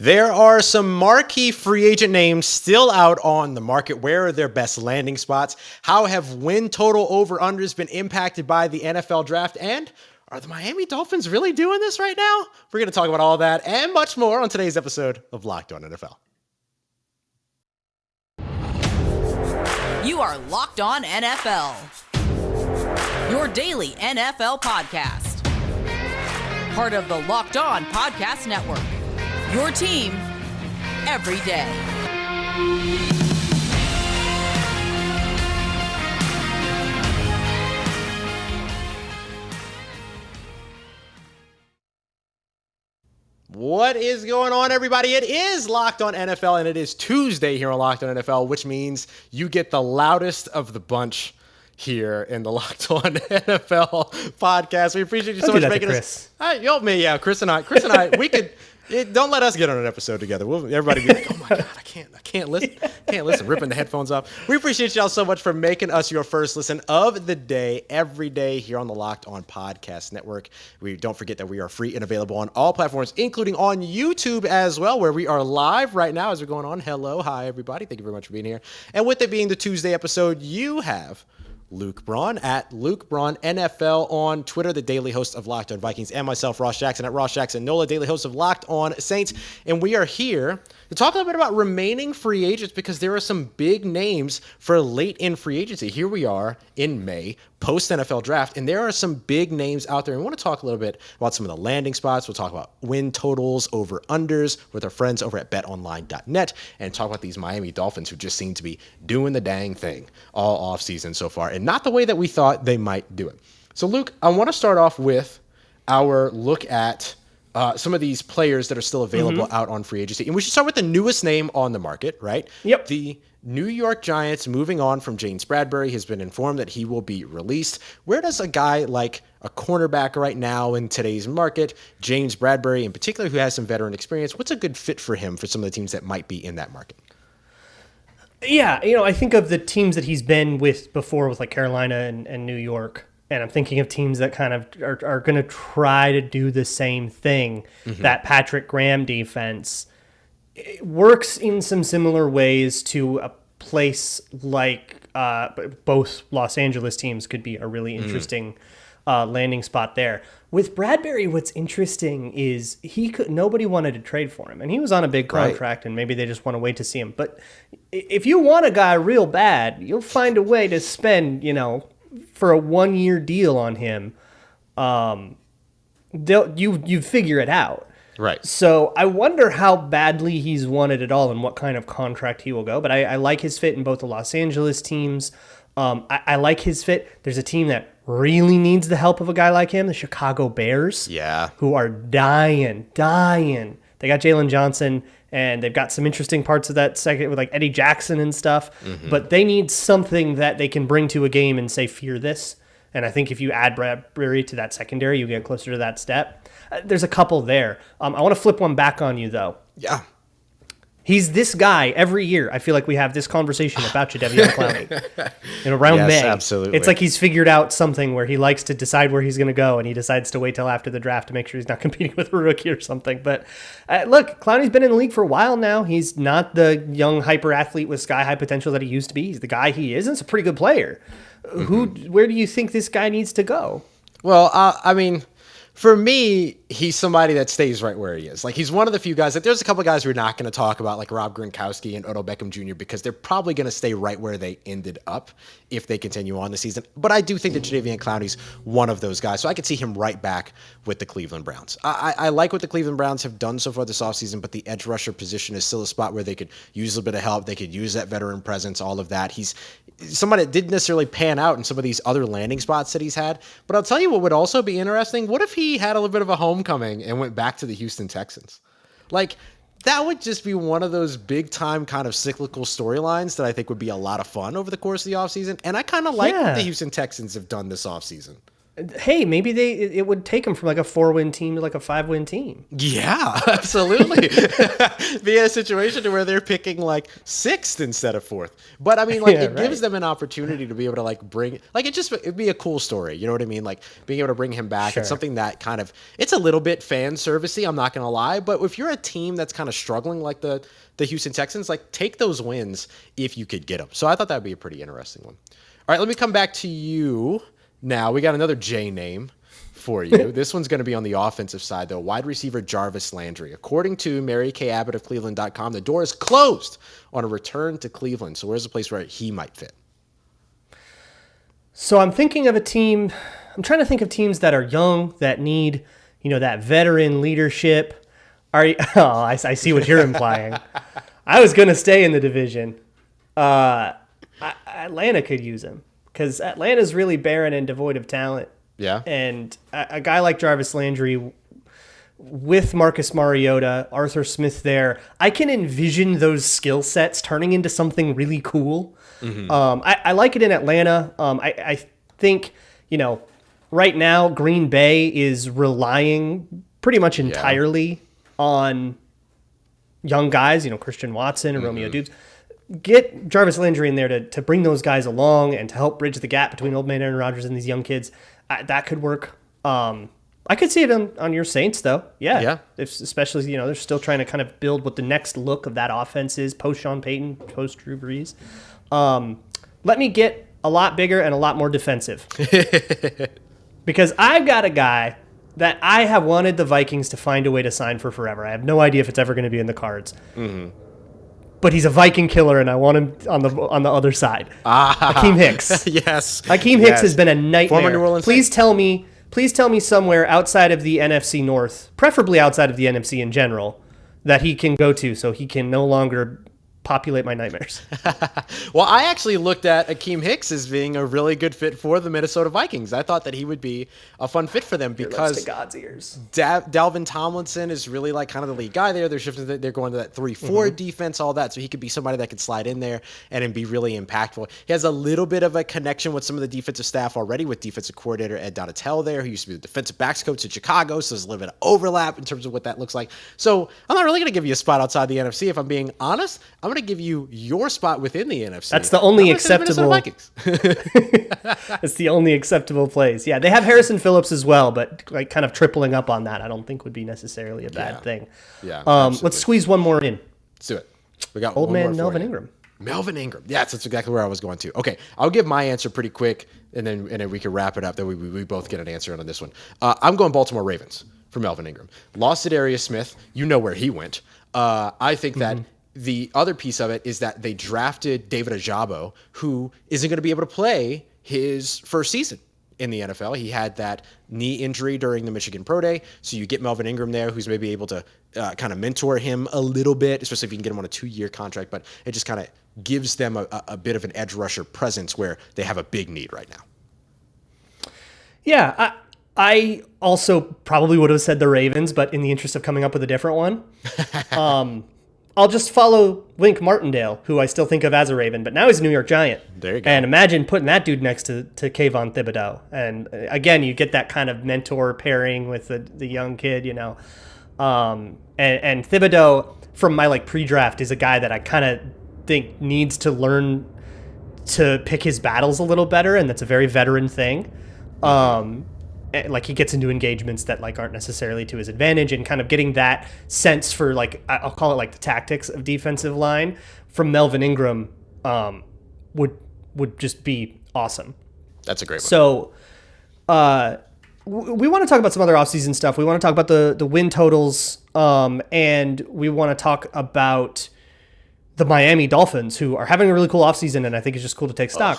There are some marquee free agent names still out on the market. Where are their best landing spots? How have win total over-unders been impacted by the NFL draft? And are the Miami Dolphins really doing this right now? We're going to talk about all that and much more on today's episode of Locked On NFL. You are Locked On NFL, your daily NFL podcast. Part of the Locked On Podcast Network, your team every day. What is going on, everybody? It is Locked On NFL, and it is Tuesday here on Locked On NFL, which means you get the loudest of the bunch here in the Locked On NFL podcast. We appreciate you so much for making us. Chris and I, we could. Don't let us get on an episode together. Everybody be like, "Oh my God, I can't listen," ripping the headphones off. We appreciate y'all so much for making us your first listen of the day, every day here on the Locked On Podcast Network. We don't forget that we are free and available on all platforms, including on YouTube as well, where we are live right now as we're going on. Hello, hi everybody. Thank you very much for being here. And with it being the Tuesday episode, you have Luke Braun at Luke Braun NFL on Twitter, the daily host of Locked On Vikings, and myself, Ross Jackson, at Ross Jackson Nola, daily host of Locked On Saints. And we are here to talk a little bit about remaining free agents because there are some big names for late in free agency. Here we are in May, post NFL draft, and there are some big names out there. And we want to talk a little bit about some of the landing spots. We'll talk about win totals, over unders with our friends over at betonline.net, and talk about these Miami Dolphins who just seem to be doing the dang thing all offseason so far, and not the way that we thought they might do it. So, Luke, I want to start off with our look at some of these players that are still available out on free agency. And we should start with the newest name on the market, right? Yep. The New York Giants, moving on from James Bradberry, has been informed that he will be released. Where does a guy like a cornerback right now in today's market, James Bradberry in particular, who has some veteran experience, what's a good fit for him for some of the teams that might be in that market? Yeah, I think of the teams that he's been with before with like Carolina and New York. And I'm thinking of teams that kind of are going to try to do the same thing. That Patrick Graham defense works in some similar ways to a place like both Los Angeles teams could be a really interesting landing spot there. With Bradberry, what's interesting is nobody wanted to trade for him, and he was on a big contract, and maybe they just want to wait to see him. But if you want a guy real bad, you'll find a way to spend, for a 1-year deal on him. You figure it out. Right. So I wonder how badly he's wanted it all and what kind of contract he will go. But I like his fit in both the Los Angeles teams. I like his fit. There's a team that really needs the help of a guy like him, the Chicago Bears. Yeah. Who are dying. They got Jalen Johnson, and they've got some interesting parts of that second with like Eddie Jackson and stuff. But they need something that they can bring to a game and say, fear this. And I think if you add Bradberry to that secondary, you get closer to that step. There's a couple there. I want to flip one back on you, though. Yeah. He's this guy every year. I feel like we have this conversation about Jadeveon Clowney. Around yes, May. Absolutely. It's like he's figured out something where he likes to decide where he's going to go, and he decides to wait till after the draft to make sure he's not competing with a rookie or something. But look, Clowney's been in the league for a while now. He's not the young hyper athlete with sky high potential that he used to be. He's the guy he is, and he's a pretty good player. Where do you think this guy needs to go? Well, I mean, for me, he's somebody that stays right where he is. Like, he's one of the few guys. Like, there's a couple of guys we're not going to talk about, like Rob Gronkowski and Odell Beckham Jr., because they're probably going to stay right where they ended up if they continue on the season. But I do think that Jadeveon Clowney's one of those guys, so I could see him right back with the Cleveland Browns. I like what the Cleveland Browns have done so far this offseason, but the edge rusher position is still a spot where they could use a little bit of help. They could use that veteran presence, all of that. He's somebody that didn't necessarily pan out in some of these other landing spots that he's had. But I'll tell you what would also be interesting. What if he had a little bit of a homecoming and went back to the Houston Texans? Like, that would just be one of those big time kind of cyclical storylines that I think would be a lot of fun over the course of the offseason. And I kind of like what the Houston Texans have done this offseason. hey, maybe it would take them from like a 4-win team to like a 5-win team. Yeah, absolutely. Be in a situation to where they're picking like 6th instead of 4th. But I mean, like it gives them an opportunity to be able to like bring, like it'd be a cool story. You know what I mean? Like being able to bring him back. It's something that kind of, it's a little bit fan servicey, I'm not going to lie. But if you're a team that's kind of struggling like the Houston Texans, like take those wins if you could get them. So I thought that would be a pretty interesting one. All right, let me come back to you. Now, we got another J name for you. This one's going to be on the offensive side, though. Wide receiver Jarvis Landry. According to Mary Kay Abbott of Cleveland.com, the door is closed on a return to Cleveland. So where's the place where he might fit? So I'm thinking of a team. I'm trying to think of teams that are young, that need, that veteran leadership. I see what you're implying. I was going to stay in the division. Atlanta could use him. Because Atlanta's really barren and devoid of talent. Yeah. And a guy like Jarvis Landry with Marcus Mariota, Arthur Smith there, I can envision those skill sets turning into something really cool. Mm-hmm. I like it in Atlanta. I think, right now Green Bay is relying pretty much entirely on young guys, Christian Watson and Romeo Dubes. Get Jarvis Landry in there to bring those guys along and to help bridge the gap between old man Aaron Rodgers and these young kids. That could work. I could see it on your Saints, though. Yeah. Especially, they're still trying to kind of build what the next look of that offense is, post-Sean Payton, post-Drew Brees. Let me get a lot bigger and a lot more defensive. Because I've got a guy that I have wanted the Vikings to find a way to sign for forever. I have no idea if it's ever going to be in the cards. Mm-hmm. But he's a Viking killer, and I want him on the other side. Akiem Hicks. Yes. Akiem Hicks has been a nightmare. Former New Orleans. Please tell me somewhere outside of the NFC North, preferably outside of the NFC in general, that he can go to so he can no longer populate my nightmares. Well, I actually looked at Akiem Hicks as being a really good fit for the Minnesota Vikings. I thought that he would be a fun fit for them because God's ears. Dalvin Tomlinson is really like kind of the lead guy there. They're shifting. They're going to that 3-4 defense, all that. So he could be somebody that could slide in there and be really impactful. He has a little bit of a connection with some of the defensive staff already with defensive coordinator Ed Donatell there, who used to be the defensive backs coach in Chicago. So there's a little bit of overlap in terms of what that looks like. So I'm not really going to give you a spot outside the NFC. If I'm being honest, I'm going to give you your spot within the NFC. That's the only acceptable. It's the only acceptable place. Yeah, they have Harrison Phillips as well, but like kind of tripling up on that, I don't think would be necessarily a bad thing. Yeah. Let's squeeze one more in. Let's do it. We got old one man more Melvin Ingram. Melvin Ingram. Yeah, that's exactly where I was going to. Okay, I'll give my answer pretty quick, and then we can wrap it up. That we both get an answer on this one. I'm going Baltimore Ravens for Melvin Ingram. Lost to Darius Smith. You know where he went. I think that the other piece of it is that they drafted David Ojabo, who isn't going to be able to play his first season in the NFL. He had that knee injury during the Michigan Pro Day. So you get Melvin Ingram there, who's maybe able to kind of mentor him a little bit, especially if you can get him on a 2-year contract. But it just kind of gives them a bit of an edge rusher presence where they have a big need right now. Yeah, I also probably would have said the Ravens, but in the interest of coming up with a different one, I'll just follow Wink Martindale, who I still think of as a Raven, but now he's a New York Giant. There you go. And imagine putting that dude next to Kayvon Thibodeau. And again, you get that kind of mentor pairing with the young kid, And Thibodeau, from my pre-draft, is a guy that I kind of think needs to learn to pick his battles a little better, and that's a very veteran thing. He gets into engagements that aren't necessarily to his advantage, and kind of getting that sense for I'll call it the tactics of defensive line from Melvin Ingram would just be awesome. That's a great one. So we want to talk about some other offseason stuff. We want to talk about the win totals, and we want to talk about the Miami Dolphins, who are having a really cool offseason, and I think it's just cool to take stock.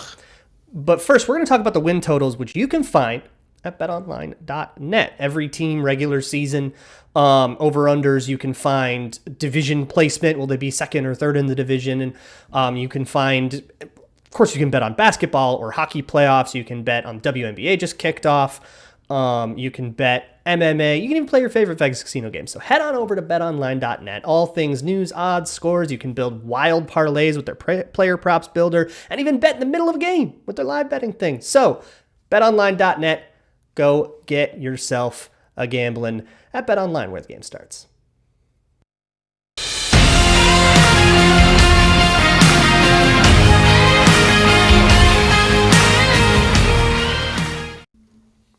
But first, we're going to talk about the win totals, which you can find at betonline.net. Every team, regular season, over-unders, you can find division placement. Will they be second or third in the division? And you can find, of course, you can bet on basketball or hockey playoffs. You can bet on WNBA just kicked off. You can bet MMA. You can even play your favorite Vegas casino game. So head on over to betonline.net. All things news, odds, scores. You can build wild parlays with their player props builder, and even bet in the middle of a game with their live betting thing. So betonline.net. Go get yourself a gambling at BetOnline, where the game starts.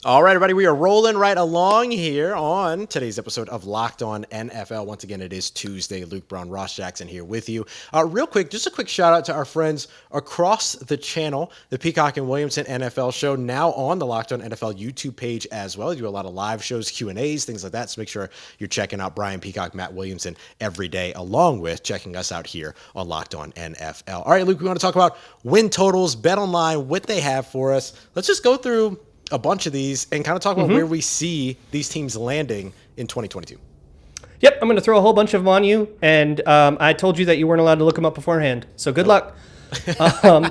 All right, everybody, we are rolling right along here on today's episode of Locked On NFL. Once again, it is Tuesday. Luke Braun, Ross Jackson here with you. Real quick, just a quick shout out to our friends across the channel, the Peacock and Williamson NFL show, now on the Locked On NFL YouTube page as well. We do a lot of live shows, Q&As, things like that. So make sure you're checking out Brian Peacock, Matt Williamson every day, along with checking us out here on Locked On NFL. All right, Luke, we want to talk about win totals, BetOnline, what they have for us. Let's just go through a bunch of these and kind of talk about where we see these teams landing in 2022. Yep, I'm going to throw a whole bunch of them on you, and I told you that you weren't allowed to look them up beforehand, so good luck. I'm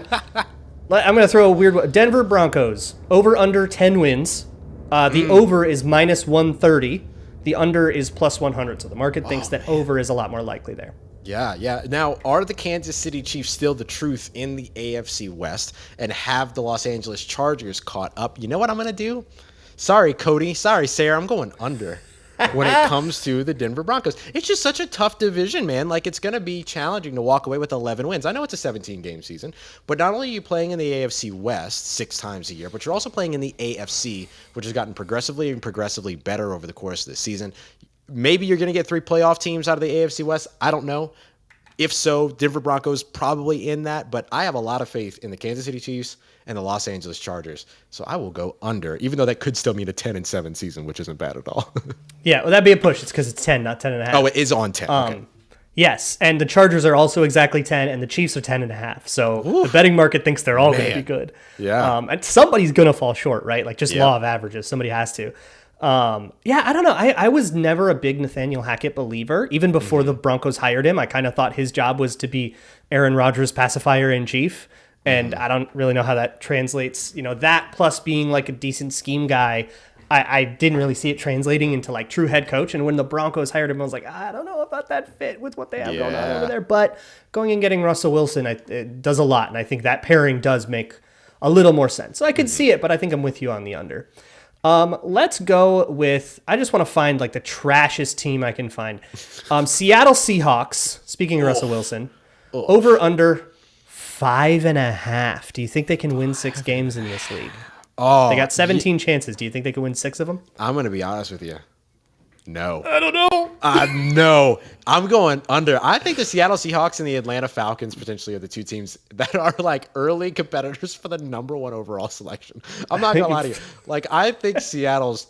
going to throw a weird one. Denver Broncos, over under 10 wins. The over is minus 130. The under is plus 100, so the market thinks that over is a lot more likely there. Yeah. Now, are the Kansas City Chiefs still the truth in the AFC West, and have the Los Angeles Chargers caught up? You know what I'm going to do? Sorry, Cody. Sorry, Sarah. I'm going under when it comes to the Denver Broncos. It's just such a tough division, man. Like, it's going to be challenging to walk away with 11 wins. I know it's a 17-game season, but not only are you playing in the AFC West 6 times a year, but you're also playing in the AFC, which has gotten progressively better over the course of the season. Maybe you're going to get 3 playoff teams out of the AFC West. I don't know. If so, Denver Broncos probably in that, but I have a lot of faith in the Kansas City Chiefs and the Los Angeles Chargers. So I will go under, even though that could still mean a 10-7 season, which isn't bad at all. Yeah, well, that'd be a push. It's because it's 10, not 10.5. Oh, it is on 10. Okay. Yes, and the Chargers are also exactly 10, and the Chiefs are 10.5. So the betting market thinks they're all going to be good. Yeah. And somebody's going to fall short, right? Like just law of averages. Somebody has to. I don't know. I was never a big Nathaniel Hackett believer. Even before the Broncos hired him, I kind of thought his job was to be Aaron Rodgers' pacifier in chief. And I don't really know how that translates. You know, that plus being like a decent scheme guy, I didn't really see it translating into like true head coach. And when the Broncos hired him, I was like, I don't know about that fit with what they have going on over there. But going and getting Russell Wilson, it does a lot. And I think that pairing does make a little more sense. So I could see it, but I think I'm with you on the under. Let's go with, I just want to find like the trashiest team I can find. Seattle Seahawks, speaking of Russell Wilson, over under 5.5. Do you think they can win 6 games in this league? They got 17 chances. Do you think they can win 6 of them? I'm going to be honest with you. No. I don't know. No. I'm going under. I think the Seattle Seahawks and the Atlanta Falcons potentially are the 2 teams that are like early competitors for the number 1 overall selection. I'm not going to lie to you. Like, I think Seattle's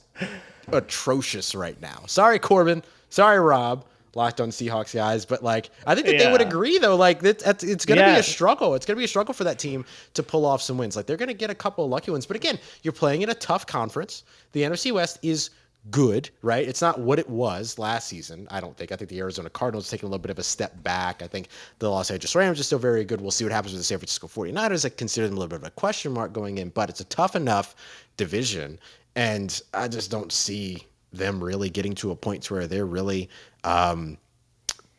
atrocious right now. Sorry, Corbin. Sorry, Rob. Locked on Seahawks guys, but like I think that they would agree though. Like it's going to be a struggle. It's going to be a struggle for that team to pull off some wins. Like they're going to get a couple of lucky ones, but again, you're playing in a tough conference. The NFC West is good, right? It's not what it was last season, I don't think. I think the Arizona Cardinals taking a little bit of a step back. I think the Los Angeles Rams are still very good. We'll see what happens with the San Francisco 49ers. I consider them a little bit of a question mark going in, but it's a tough enough division, and I just don't see them really getting to a point to where they're really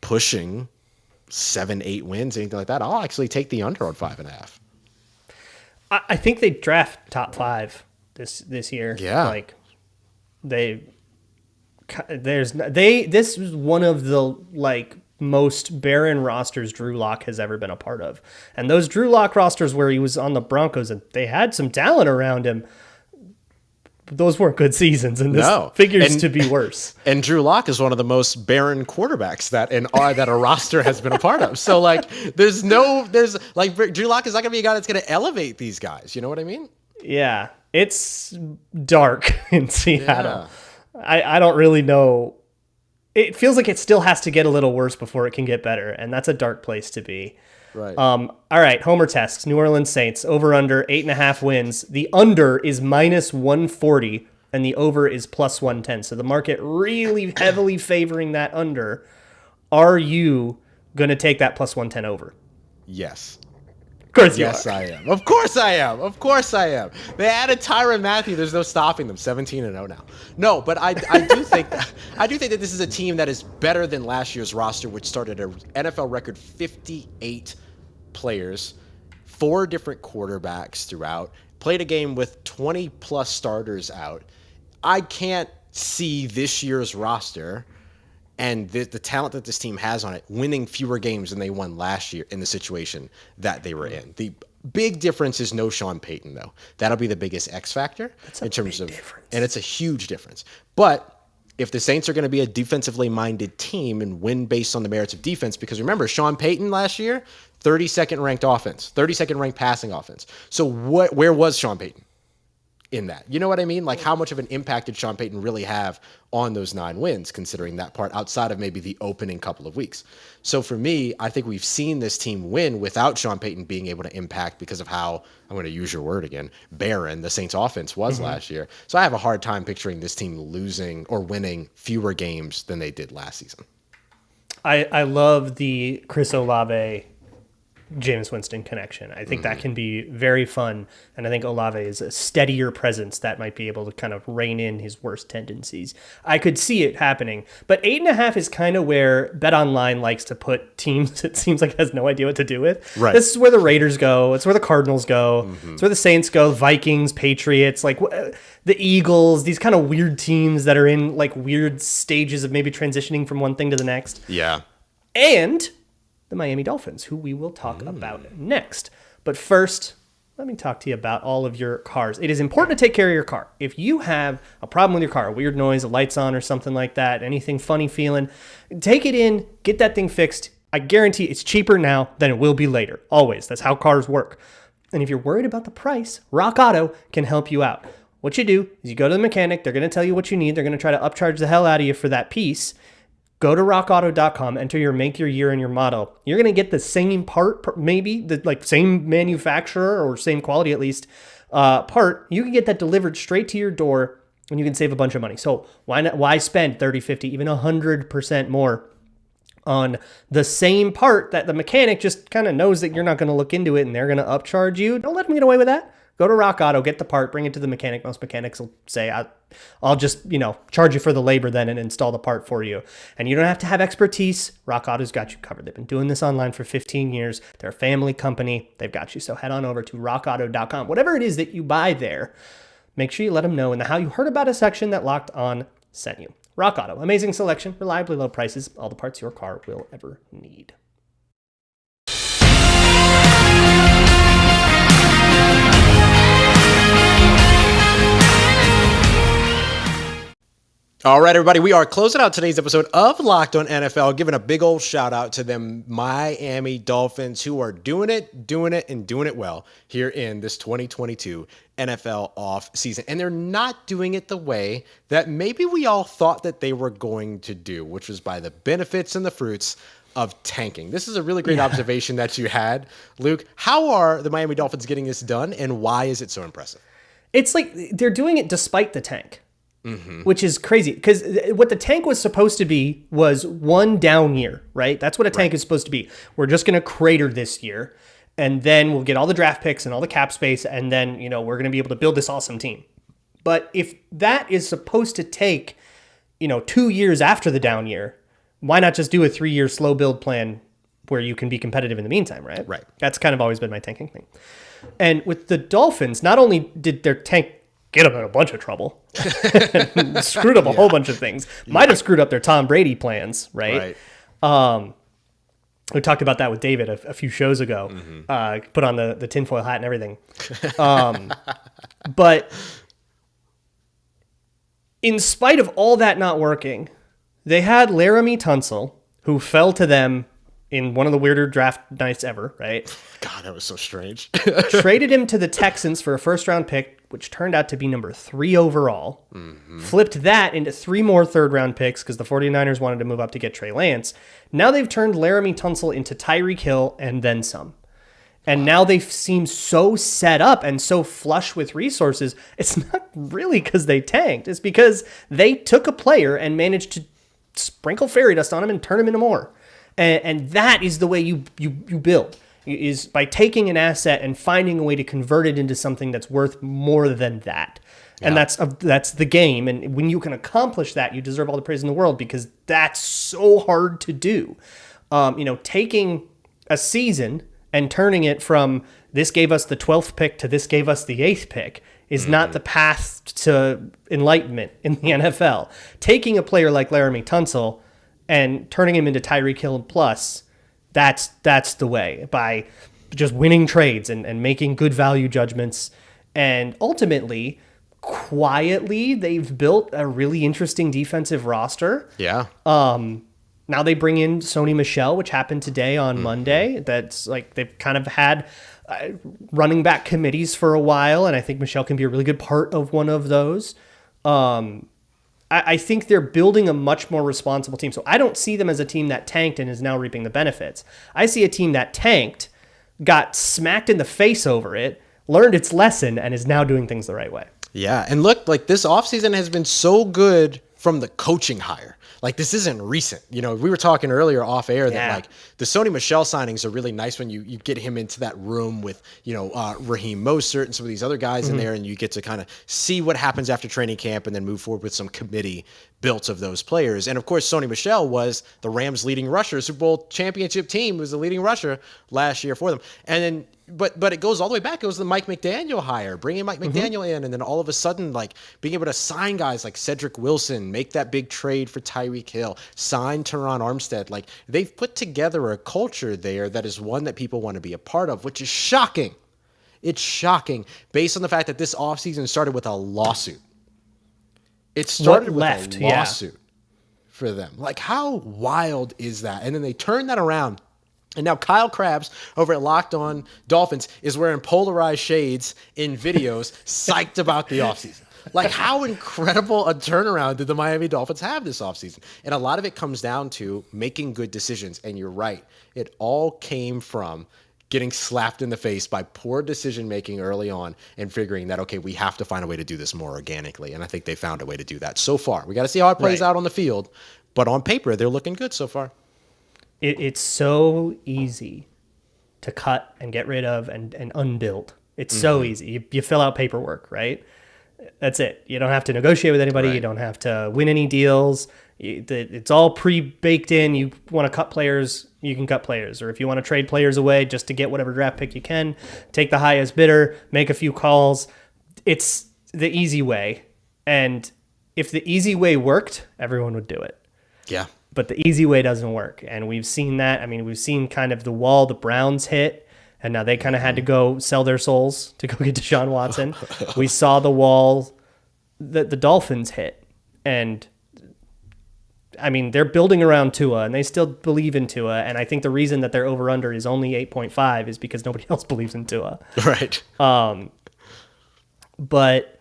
pushing 7-8 wins, anything like that. I'll actually take the under on 5.5. I think they draft top 5 this year. Yeah. Like this is one of the like most barren rosters Drew Lock has ever been a part of. And those Drew Lock rosters where he was on the Broncos and they had some talent around him, those weren't good seasons, and this figures to be worse. And Drew Lock is one of the most barren quarterbacks that a roster has been a part of. So like, there's like Drew Lock is not gonna be a guy that's gonna elevate these guys. You know what I mean? Yeah, it's dark in Seattle. Yeah. I don't really know. It feels like it still has to get a little worse before it can get better, and that's a dark place to be. Right. All right, Homer test. New Orleans Saints, over under 8.5 wins. The under is minus 140, and the over is plus 110. So the market really heavily favoring that under. Are you going to take that plus 110 over? Yes. Of course you yes, are. I am. Of course I am. Of course I am. They added Tyrann Mathieu. There's no stopping them. 17-0 now. No, but I do think that this is a team that is better than last year's roster, which started an NFL record 58 players, 4 different quarterbacks throughout. played a game with 20 plus starters out. I can't see this year's roster and the talent that this team has on it winning fewer games than they won last year in the situation that they were in. The big difference is no Sean Payton, though. That'll be the biggest X factor in terms of, and it's a huge difference. But if the Saints are going to be a defensively minded team and win based on the merits of defense, because remember, Sean Payton last year, 32nd ranked offense, 32nd ranked passing offense. So where was Sean Payton in that? You know what I mean? Like, how much of an impact did Sean Payton really have on those 9 wins, considering that part outside of maybe the opening couple of weeks? So for me, I think we've seen this team win without Sean Payton being able to impact because of how, I'm going to use your word again, barren the Saints offense was last year. So I have a hard time picturing this team losing or winning fewer games than they did last season. I love the Chris Olave Jameis Winston connection. I think that can be very fun, and I think Olave is a steadier presence that might be able to kind of rein in his worst tendencies. I could see it happening, but 8.5 is kind of where BetOnline likes to put teams it seems like has no idea what to do with. Right. This is where the Raiders go. It's where the Cardinals go. It's where the Saints go, Vikings, Patriots, like the Eagles, these kind of weird teams that are in like weird stages of maybe transitioning from one thing to the next. Yeah. And the Miami Dolphins, who we will talk about next. But first, let me talk to you about all of your cars. It is important to take care of your car. If you have a problem with your car, a weird noise, a light's on or something like that, anything funny feeling, take it in, get that thing fixed. I guarantee it's cheaper now than it will be later. Always. That's how cars work. And if you're worried about the price, Rock Auto can help you out. What you do is you go to the mechanic. They're going to tell you what you need. They're going to try to upcharge the hell out of you for that piece. Go to rockauto.com, enter your make, your year, and your model. You're going to get the same part, maybe, the like same manufacturer or same quality at least part. You can get that delivered straight to your door, and you can save a bunch of money. So why spend 30, 50, even 100% more on the same part that the mechanic just kind of knows that you're not going to look into it and they're going to upcharge you? Don't let them get away with that. Go to Rock Auto, get the part, bring it to the mechanic. Most mechanics will say, I'll just, charge you for the labor then and install the part for you. And you don't have to have expertise. Rock Auto's got you covered. They've been doing this online for 15 years. They're a family company. They've got you. So head on over to rockauto.com. Whatever it is that you buy there, make sure you let them know in the How You Heard About Us section that Locked On sent you. Rock Auto, amazing selection, reliably low prices, all the parts your car will ever need. All right, everybody, we are closing out today's episode of Locked On NFL, giving a big old shout out to them Miami Dolphins, who are doing it well here in this 2022 NFL off season. And they're not doing it the way that maybe we all thought that they were going to do, which was by the benefits and the fruits of tanking. This is a really great observation that you had, Luke. How are the Miami Dolphins getting this done, and why is it so impressive? It's like they're doing it despite the tank. Which is crazy, because what the tank was supposed to be was one down year, right? That's what a tank is supposed to be. We're just going to crater this year, and then we'll get all the draft picks and all the cap space, and then, we're going to be able to build this awesome team. But if that is supposed to take, 2 years after the down year, why not just do a 3-year slow build plan where you can be competitive in the meantime, right? Right. That's kind of always been my tanking thing. And with the Dolphins, not only did their tank get them in a bunch of trouble, screwed up a whole bunch of things. Might have screwed up their Tom Brady plans, right? We talked about that with David a few shows ago. Put on the tinfoil hat and everything. But in spite of all that not working, they had Laramie Tunsil, who fell to them in one of the weirder draft nights ever, right? God, that was so strange. Traded him to the Texans for a first-round pick, which turned out to be number 3 overall. Flipped that into 3 more third-round picks because the 49ers wanted to move up to get Trey Lance. Now they've turned Laramie Tunsil into Tyreek Hill and then some. And now they seem so set up and so flush with resources. It's not really because they tanked. It's because they took a player and managed to sprinkle fairy dust on him and turn him into more. And that is the way you build, is by taking an asset and finding a way to convert it into something that's worth more than that. Yeah. And that's the game. And when you can accomplish that, you deserve all the praise in the world, because that's so hard to do. Taking a season and turning it from this gave us the 12th pick to this gave us the 8th pick is not the path to enlightenment in the NFL. Taking a player like Laramie Tunsil and turning him into Tyreek Hill plus, that's the way, by just winning trades and making good value judgments. And ultimately, quietly, they've built a really interesting defensive roster. Yeah. Now they bring in Sony Michel, which happened today on Monday. That's like they've kind of had running back committees for a while, and I think Michel can be a really good part of one of those. I think they're building a much more responsible team. So I don't see them as a team that tanked and is now reaping the benefits. I see a team that tanked, got smacked in the face over it, learned its lesson, and is now doing things the right way. Yeah, and look, like this offseason has been so good from the coaching hire. Like this isn't recent. You know, we were talking earlier off air that like the Sony Michel signings are really nice when you get him into that room with, you know, Raheem Mostert and some of these other guys in there, and you get to kind of see what happens after training camp and then move forward with some committee built of those players. And of course, Sony Michel was the Rams' leading rusher, Super Bowl championship team was the leading rusher last year for them. And then but it goes all the way back. It was the Mike McDaniel hire, bringing Mike McDaniel in, and then all of a sudden, like being able to sign guys like Cedric Wilson, make that big trade for Tyreek Hill, sign Terron Armstead. Like they've put together a culture there that is one that people want to be a part of, which is shocking. It's shocking based on the fact that this offseason started with a lawsuit. It started with a lawsuit for them. Like how wild is that? And then they turn that around. And now Kyle Krabs over at Locked On Dolphins is wearing polarized shades in videos, psyched about the offseason. Like, how incredible a turnaround did the Miami Dolphins have this offseason? And a lot of it comes down to making good decisions. And you're right. It all came from getting slapped in the face by poor decision-making early on and figuring that, okay, we have to find a way to do this more organically. And I think they found a way to do that so far. We got to see how it plays out on the field. But on paper, they're looking good so far. It's so easy to cut and get rid of and unbuild. It's so easy. You fill out paperwork, right? That's it. You don't have to negotiate with anybody. Right. You don't have to win any deals. It's all pre-baked in. You want to cut players, you can cut players. Or if you want to trade players away just to get whatever draft pick you can, take the highest bidder, make a few calls. It's the easy way. And if the easy way worked, everyone would do it. Yeah. But the easy way doesn't work. And we've seen that. I mean, we've seen kind of the wall the Browns hit, and now they kind of had to go sell their souls to go get Deshaun Watson. We saw the wall that the Dolphins hit. And, I mean, they're building around Tua, and they still believe in Tua. And I think the reason that their over-under is only 8.5 is because nobody else believes in Tua. Right. But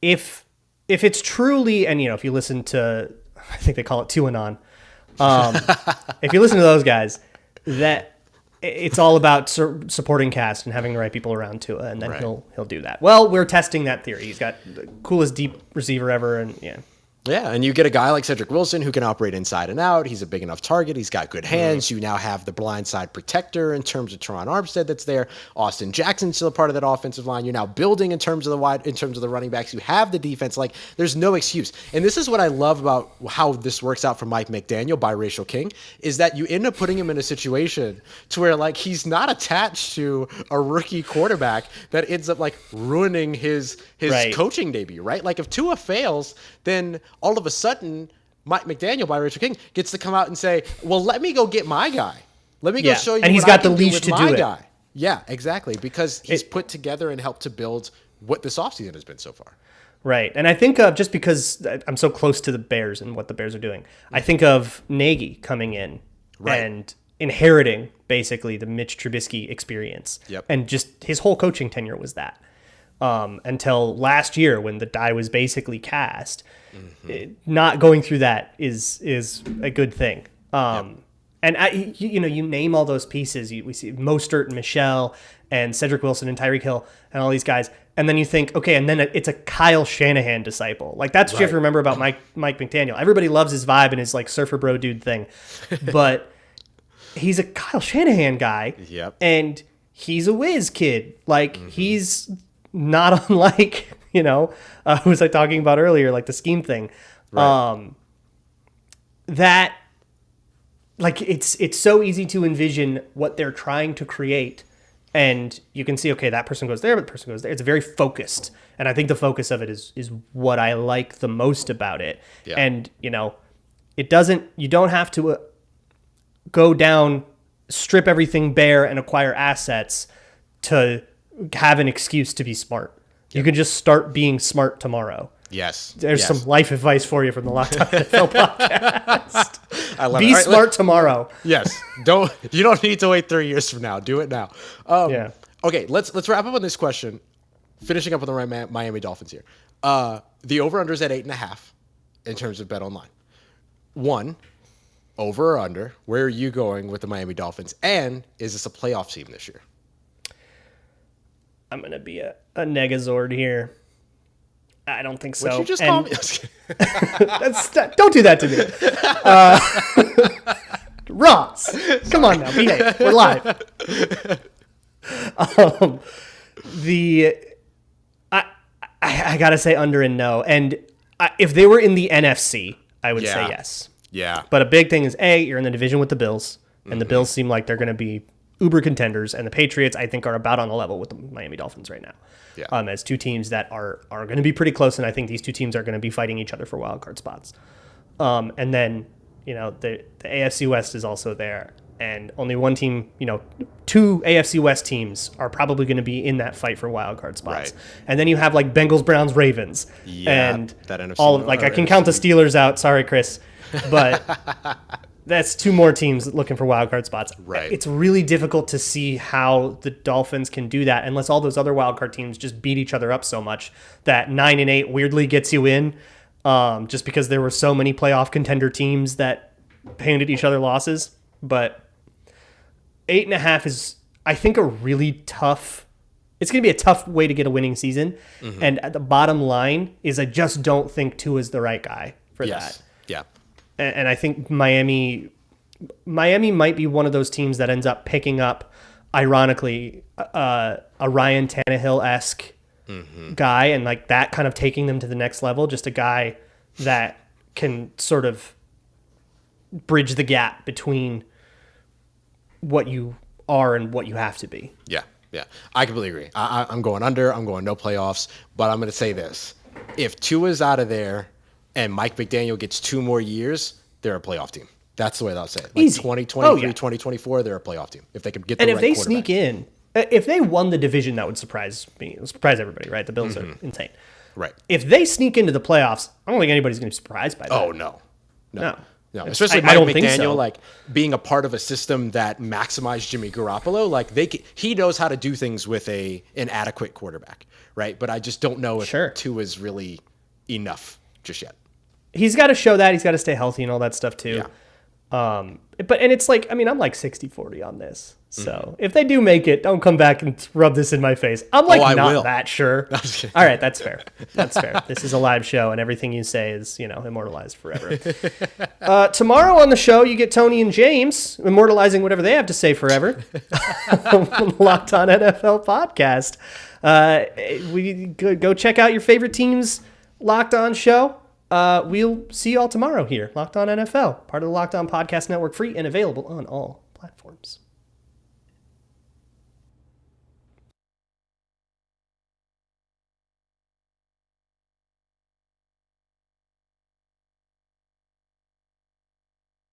if it's truly, and, you know, if you listen to, I think they call it Tuanon. If you listen to those guys, that it's all about supporting cast and having the right people around Tua, and then he'll do that. Well, we're testing that theory. He's got the coolest deep receiver ever, and yeah. Yeah, and you get a guy like Cedric Wilson who can operate inside and out. He's a big enough target. He's got good hands. You now have the blindside protector in terms of Terron Armstead that's there. Austin Jackson's still a part of that offensive line. You're now building in terms of the running backs. You have the defense. Like, there's no excuse. And this is what I love about how this works out for Mike McDaniel, biracial king, is that you end up putting him in a situation to where, like, he's not attached to a rookie quarterback that ends up, like, ruining his coaching debut, right? Like, if Tua fails, then all of a sudden, Mike McDaniel, biracial king, gets to come out and say, well, let me go get my guy. Let me go show you and he's what got I can the do leash with to my do it. guy. Yeah, exactly. Because he's put together and helped to build what this offseason has been so far. Right. And I think of, just because I'm so close to the Bears and what the Bears are doing, I think of Nagy coming in and inheriting basically the Mitch Trubisky experience. Yep. And just his whole coaching tenure was that. Until last year when the die was basically cast. Not going through that is a good thing. And you name all those pieces. We see Mostert and Michel and Cedric Wilson and Tyreek Hill and all these guys. And then you think, okay, and then it's a Kyle Shanahan disciple. Like, that's what you have to remember about Mike McDaniel. Everybody loves his vibe and his, like, surfer bro dude thing. But he's a Kyle Shanahan guy. Yep. And he's a whiz kid. Like, he's not unlike, who was I talking about earlier, like the scheme thing. That, like, it's so easy to envision what they're trying to create And you can see, okay, that person goes there, but the person goes there. It's very focused. And I think the focus of it is what I like the most about it. Yeah. And, you don't have to go down, strip everything bare and acquire assets to have an excuse to be smart. You can just start being smart tomorrow. Yes. There's some life advice for you from the Locked On NFL podcast. I love Be it. smart tomorrow. Yes. You don't need to wait 3 years from now. Do it now. Yeah. Okay, let's wrap up on this question. Finishing up with the Miami Dolphins here. The over-under is at 8.5 in terms of BetOnline. 1, over or under, where are you going with the Miami Dolphins? And is this a playoff team this year? I'm going to be a negazord here. I don't think so. Would you just call me? Don't do that to me. Ross, come on now. Behave. We're live. I got to say under and no. And if they were in the NFC, I would say yes. Yeah. But a big thing is, you're in the division with the Bills, and the Bills seem like they're going to be uber contenders, and the Patriots, I think, are about on the level with the Miami Dolphins right now. Yeah. As two teams that are going to be pretty close, and I think these two teams are going to be fighting each other for wild card spots. And then, the AFC West is also there, and only one team, two AFC West teams are probably going to be in that fight for wild card spots. Right. And then you have like Bengals, Browns, Ravens, and that NFC all of, I can count the Steelers out. Sorry, Chris, but that's two more teams looking for wild card spots. Right. It's really difficult to see how the Dolphins can do that unless all those other wild card teams just beat each other up so much that 9-8 weirdly gets you in, just because there were so many playoff contender teams that handed each other losses. But 8.5 is, I think, a really tough. It's going to be a tough way to get a winning season. Mm-hmm. And at the bottom line is, I just don't think Tua is the right guy for that. Yeah. And I think Miami might be one of those teams that ends up picking up, ironically, a Ryan Tannehill-esque guy, and like that kind of taking them to the next level. Just a guy that can sort of bridge the gap between what you are and what you have to be. Yeah. I completely agree. I'm going under. I'm going no playoffs. But I'm going to say this. If Tua's out of there and Mike McDaniel gets 2 more years, they're a playoff team. That's the way I'll say it. Like Easy. 2023, 2024, they're a playoff team. If they could get the and right if they quarterback. sneak in, if they won the division, that would surprise me. It would surprise everybody, right? The Bills are insane. Right. If they sneak into the playoffs, I don't think anybody's going to be surprised by that. Oh, no. Especially I Mike don't McDaniel, think so. like being a part of a system that maximized Jimmy Garoppolo. Like he knows how to do things with an adequate quarterback, right? But I just don't know if Tua is really enough just yet. He's got to show that. He's got to stay healthy and all that stuff too. Yeah. And it's like, I'm like 60-40 on this. So if they do make it, don't come back and rub this in my face. I'm like not that sure. All right, that's fair. That's fair. This is a live show, and everything you say is, immortalized forever. Tomorrow on the show, you get Tony and James immortalizing whatever they have to say forever. Locked On NFL podcast. We go check out your favorite team's Locked On show. We'll see you all tomorrow here. Locked On NFL, part of the Locked On Podcast Network, free and available on all platforms.